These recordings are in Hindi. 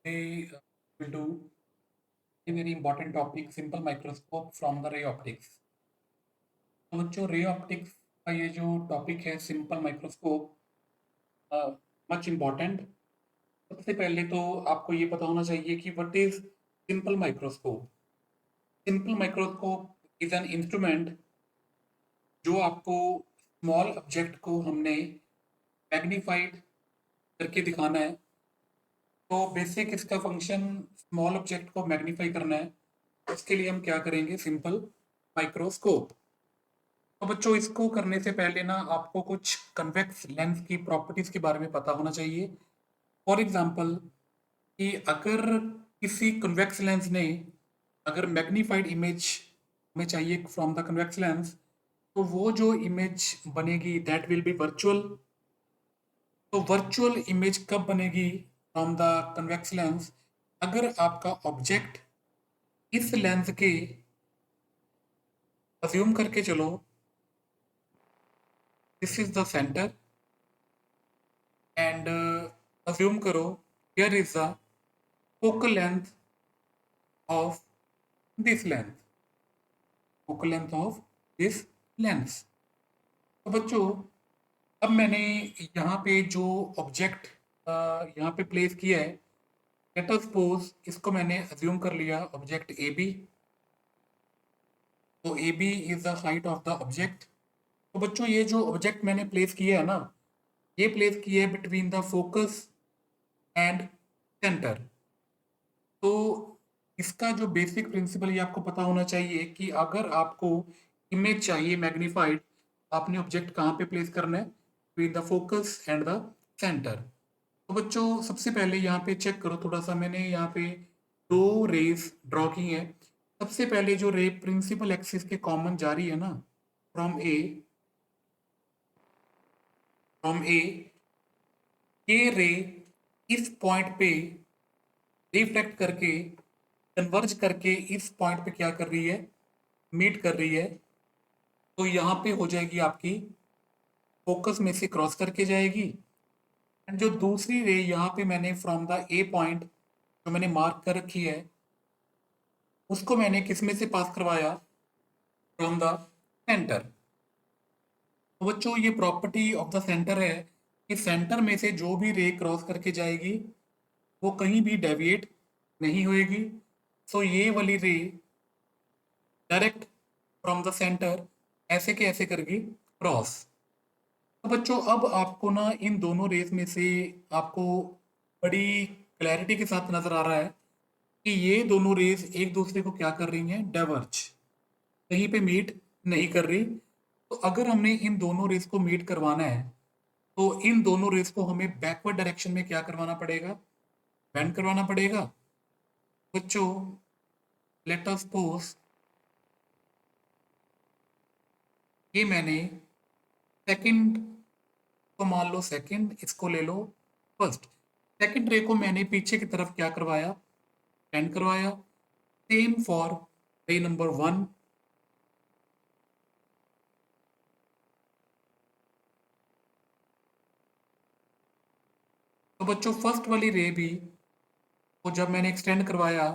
Today we'll do a very important topic, simple microscope from the ray optics. तो बच्चों रे ऑप्टिक्स का ये जो टॉपिक है सिंपल माइक्रोस्कोप मच इम्पॉर्टेंट। सबसे पहले तो आपको ये पता होना चाहिए कि what is simple microscope. Simple microscope is an instrument जो आपको स्मॉल ऑब्जेक्ट को हमने मैग्नीफाइड करके दिखाना है। तो बेसिक इसका फंक्शन स्मॉल ऑब्जेक्ट को मैग्नीफाई करना है। उसके लिए हम क्या करेंगे, सिंपल माइक्रोस्कोप। तो बच्चों इसको करने से पहले ना आपको कुछ कन्वेक्स लेंस की प्रॉपर्टीज के बारे में पता होना चाहिए। फॉर एग्जांपल कि अगर किसी कन्वेक्स लेंस ने अगर मैग्नीफाइड इमेज हमें चाहिए फ्रॉम द कन्वेक्स लेंस, तो वो जो इमेज बनेगी दैट विल बी वर्चुअल। तो वर्चुअल इमेज कब बनेगी फ्रॉम द कन्वेक्स लेंस? अगर आपका ऑब्जेक्ट इस लेंस के अज्यूम करके चलो, this is the centre and assume करो here is the focal length of this length, focal length of this lens. तो बच्चों अब मैंने यहाँ पे जो ऑब्जेक्ट यहाँ पे प्लेस किया है, लेट अस सपोज इसको मैंने अज्यूम कर लिया ऑब्जेक्ट ए बी। तो A B is the height of the object. तो बच्चों ये जो ऑब्जेक्ट मैंने प्लेस किया है ना, ये प्लेस किया है between the focus and centre. तो इसका जो बेसिक प्रिंसिपल ये आपको पता होना चाहिए कि अगर आपको इमेज चाहिए मैग्नीफाइड, आपने ऑब्जेक्ट कहाँ पे प्लेस करना है, between the focus and the centre. तो बच्चों सबसे पहले यहाँ पे चेक करो, थोड़ा सा मैंने यहाँ पे दो रेज ड्रॉ की हैं। सबसे पहले जो रे प्रिंसिपल एक्सिस के कॉमन जा रही है ना, फ्रॉम ए, फ्रॉम ए, ये रे इस पॉइंट पे रिफ्लेक्ट करके कन्वर्ज करके इस पॉइंट पे क्या कर रही है, मीट कर रही है। तो यहाँ पे हो जाएगी आपकी फोकस में से क्रॉस करके जाएगी। एंड जो दूसरी रे यहाँ पे मैंने फ्रॉम द ए पॉइंट जो मैंने मार्क कर रखी है, उसको मैंने किस में से पास करवाया, फ्रॉम द सेंटर। तो बच्चों ये प्रॉपर्टी ऑफ द सेंटर है कि सेंटर में से जो भी रे क्रॉस करके जाएगी वो कहीं भी डेविएट नहीं होएगी। सो ये वाली रे डायरेक्ट फ्रॉम द सेंटर ऐसे के ऐसे करेगी क्रॉस। तो बच्चों अब आपको ना इन दोनों रेस में से आपको बड़ी क्लैरिटी के साथ नजर आ रहा है कि ये दोनों रेस एक दूसरे को क्या कर रही हैं, डाइवर्ज, कहीं पे मीट नहीं कर रही। तो अगर हमने इन दोनों रेस को मीट करवाना है, तो इन दोनों रेस को हमें बैकवर्ड डायरेक्शन में क्या करवाना पड़ेगा, बेंड करवाना पड़ेगा। बच्चों लेट अस सपोज ये मैंने सेकंड को मान लो सेकंड, इसको ले लो फर्स्ट। सेकंड रे को मैंने पीछे की तरफ क्या करवाया, बेंड करवाया। सेम फॉर रे नंबर वन। तो बच्चों फर्स्ट वाली रे भी को जब मैंने एक्सटेंड करवाया,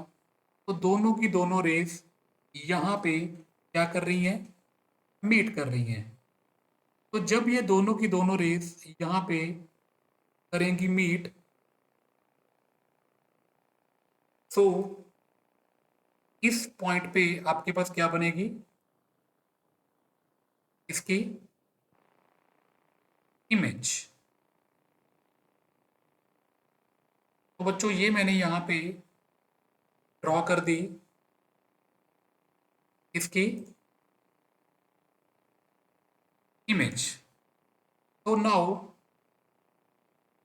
तो दोनों की दोनों रेस यहाँ पे क्या कर रही हैं, मीट कर रही हैं। तो जब ये दोनों की दोनों रेस यहाँ पे करेंगी मीट, सो इस पॉइंट पे आपके पास क्या बनेगी, इसकी इमेज। तो बच्चों ये मैंने यहाँ पे ड्रॉ कर दी इसकी इमेज। तो नाउ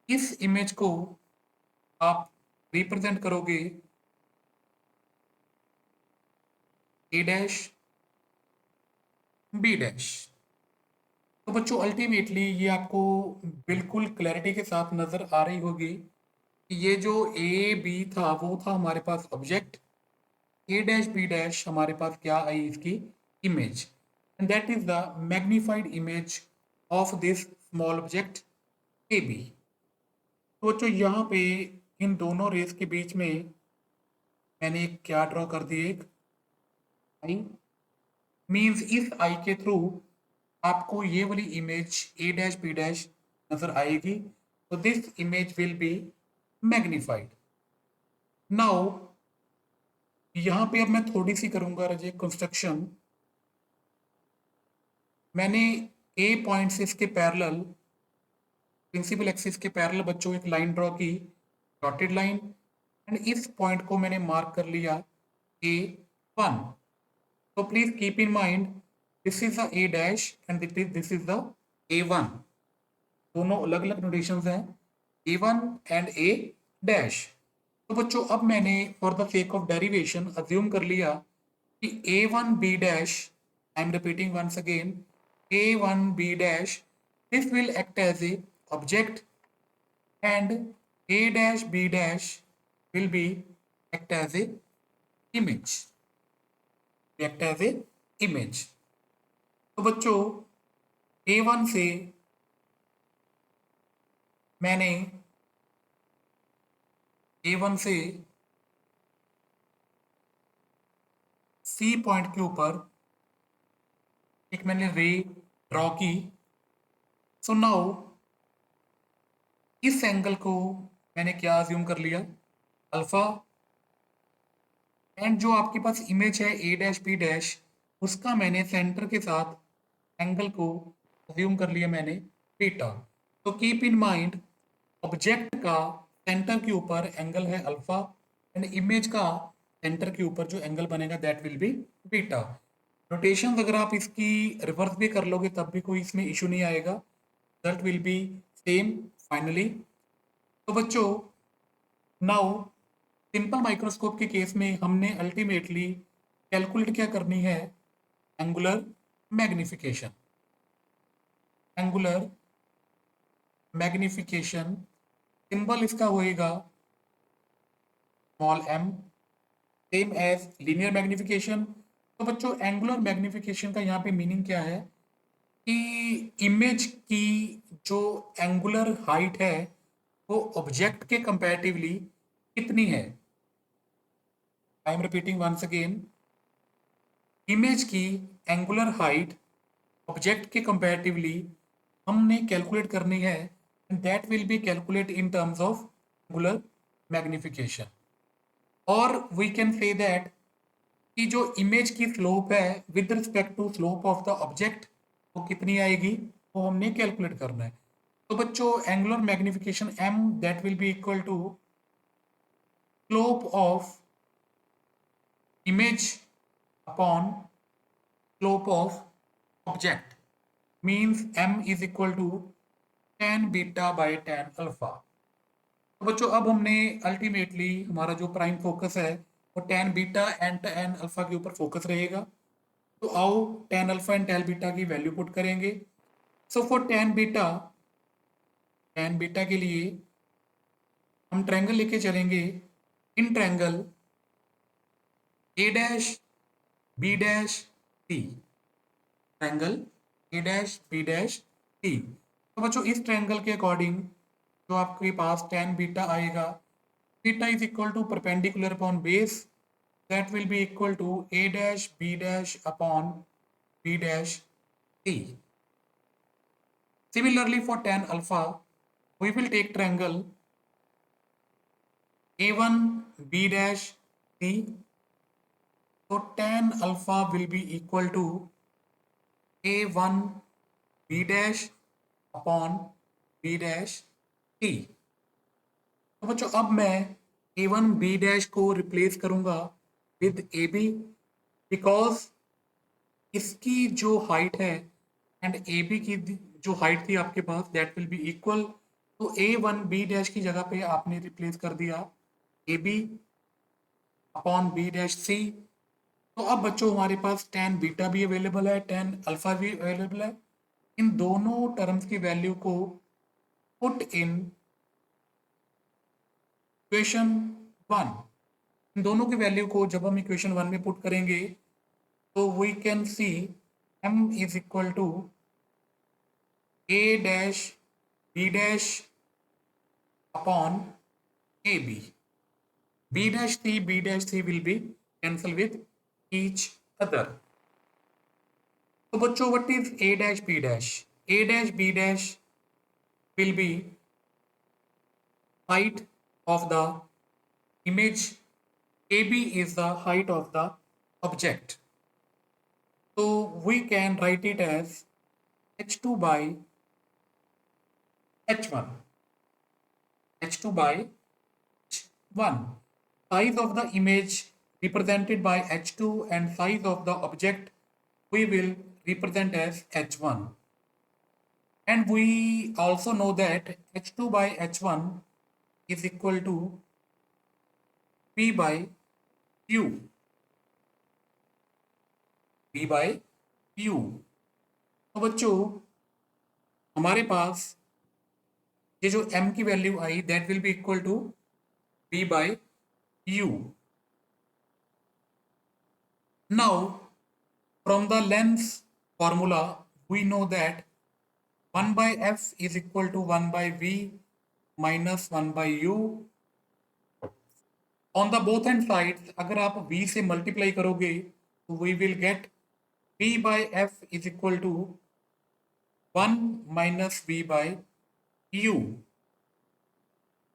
इस इमेज को आप रिप्रेजेंट करोगे ए डैश बी डैश। तो बच्चों अल्टीमेटली ये आपको बिल्कुल क्लैरिटी के साथ नजर आ रही होगी कि ये जो ए बी था वो था हमारे पास object, A dash B dash हमारे पास क्या आई, इसकी image. And that is the magnified image of this small object A B. तो बच्चों यहाँ पे इन दोनों रेस के बीच में मैंने एक क्या ड्रॉ कर दी, एक आई। मीन्स इस आई के थ्रू आपको ये वाली image A dash B dash नजर आएगी। तो this image will be magnified. Now यहाँ पे अब मैं थोड़ी सी करूंगा रजे कंस्ट्रक्शन। मैंने ए पॉइंट से इसके पैरेलल, प्रिंसिपल एक्सिस के पैरेलल बच्चों एक लाइन ड्रॉ की, डॉटेड लाइन, एंड इस पॉइंट को मैंने मार्क कर लिया A1। तो please keep in mind this is the A dash and this is the A1। दोनों अलग अलग नोटेशंस हैं, A1 एंड A डैश। तो बच्चों अब मैंने for the sake of derivation assume कर लिया कि A1 B dash, I am repeating once again, A1 B dash, this will act as a object and A dash B dash will be act as a image, act as a image। तो बच्चों A1 से मैंने A1 से C पॉइंट के ऊपर एक मैंने रे ड्रॉ की। सो नाउ इस एंगल को मैंने क्या अज्यूम कर लिया, अल्फा। एंड जो आपके पास इमेज है ए डैश बी डैश, उसका मैंने सेंटर के साथ एंगल को अज्यूम कर लिया मैंने बीटा। तो कीप इन माइंड ऑब्जेक्ट का सेंटर के ऊपर एंगल है अल्फा एंड इमेज का सेंटर के ऊपर जो एंगल बनेगा that will B beta. Notation अगर आप इसकी रिवर्स भी कर लोगे तब भी कोई इसमें इशू नहीं आएगा, result will be same finally. तो बच्चों नाउ सिंपल माइक्रोस्कोप के केस में हमने अल्टीमेटली कैलकुलेट क्या करनी है, angular magnification. Angular magnification symbol इसका होएगा small m, same as linear magnification. तो बच्चों एंगुलर मैग्निफिकेशन का यहाँ पे मीनिंग क्या है कि इमेज की जो एंगुलर हाइट है वो ऑब्जेक्ट के कंपैरेटिवली कितनी है। I am repeating once again, image की एंगुलर हाइट ऑब्जेक्ट के कंपैरेटिवली हमने कैलकुलेट करनी है and that will be calculate in terms of angular magnification. और वी कैन से दैट कि जो इमेज की स्लोप है with respect to slope of the object वो कितनी आएगी वो हमने कैलकुलेट करना है। तो बच्चों angular magnification m that will be equal to slope of image upon slope of object, means m is equal to tan beta by tan alpha। तो बच्चों अब हमने अल्टीमेटली हमारा जो प्राइम फोकस है वो tan beta and tan alpha के ऊपर फोकस रहेगा। तो आओ tan alpha and tan beta की वैल्यू पुट करेंगे। सो फॉर tan बीटा के लिए हम ट्रायंगल लेके चलेंगे। In triangle A dash B dash C, triangle A dash B dash C. तो बच्चों इस ट्रायंगल के अकॉर्डिंग जो आपके पास tan बीटा आएगा, beta is equal to perpendicular upon base, that will be equal to A dash B dash upon B dash C. Similarly for tan alpha we will take triangle A1 B dash C। तो tan alpha will be equal to A1 B dash upon B dash C। तो बच्चों अब मैं A1 B dash को रिप्लेस करूंगा विद AB, बिकॉज इसकी जो हाइट है एंड AB की जो हाइट थी आपके पास दैट विल बी इक्वल। तो A1 B डैश की जगह पे आपने रिप्लेस कर दिया AB upon B dash C। तो अब बच्चों हमारे पास tan बीटा भी अवेलेबल है, tan अल्फा भी अवेलेबल है। इन दोनों टर्म्स की वैल्यू को पुट इन इक्वेशन 1। इन दोनों की वैल्यू को जब हम इक्वेशन 1 में पुट करेंगे तो we can see m is equal to A dash B dash upon AB. B dash C will be cancel with each other. तो बच्चों what is A dash B dash? A dash B dash will be height of the image. AB is the height of the object. So we can write it as H2 by H1. H2 by H1. Size of the image represented by H2 and size of the object we will represent as H1. And we also know that H2 by H1 is equal to P by Q. P by Q. तो बच्चों हमारे पास ये जो m की वैल्यू आई that will be equal to P by Q. Now from the length formula we know that 1 by F is equal to 1 by V minus 1 by U. On the both hand sides अगर आप V से मल्टीप्लाई करोगे तो we will get V by F is equal to 1 minus V by U.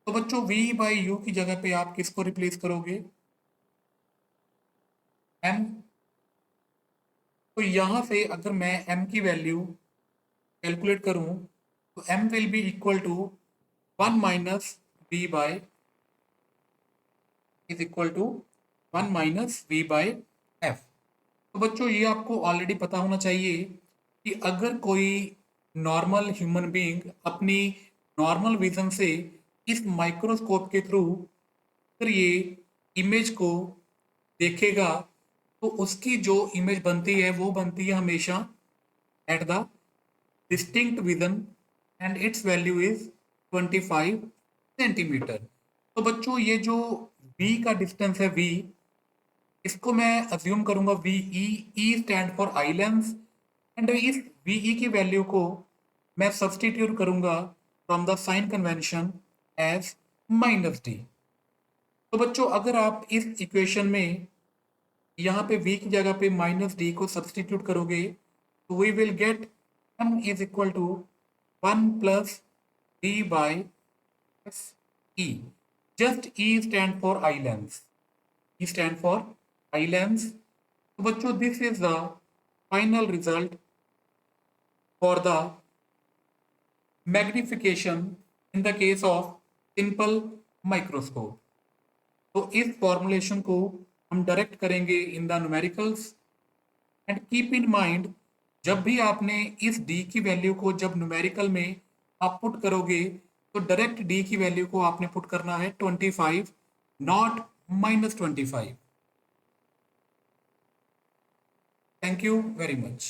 तो बच्चों V by U की जगह पे आप किसको रिप्लेस करोगे? M. तो यहां से अगर मैं M की वैल्यू कैलकुलेट करूं तो M will be equal to 1 minus V by is equal to 1 minus V by F. तो बच्चों ये आपको ऑलरेडी पता होना चाहिए कि अगर कोई नॉर्मल ह्यूमन बीइंग अपनी नॉर्मल विजन से इस माइक्रोस्कोप के थ्रू अगर ये इमेज को देखेगा तो उसकी जो इमेज बनती है वो बनती है हमेशा at the distinct vision and it's value is 25 centimetre. तो बच्चों ये जो V का डिस्टेंस है V, इसको मैं अज्यूम करूंगा VE. E stand for eye lens and इस VE की वैल्यू को मैं सब्सटीट्यूट करूंगा from the sign convention as minus D. तो बच्चों अगर आप इस इक्वेशन में यहाँ पे V की जगह पे माइनस D को सब्सटीट्यूट करोगे तो we will get M is equal to 1 plus D by E. Just E stand for eye lens. E stand for eye lens. तो बच्चों this is the final result for the magnification in the case of simple microscope. तो इस फॉर्मुलेशन को हम डायरेक्ट करेंगे in the numericals and keep in mind जब भी आपने इस D की वैल्यू को जब न्यूमेरिकल में आप पुट करोगे तो डायरेक्ट D की वैल्यू को आपने पुट करना है 25 not -25. Thank you very much.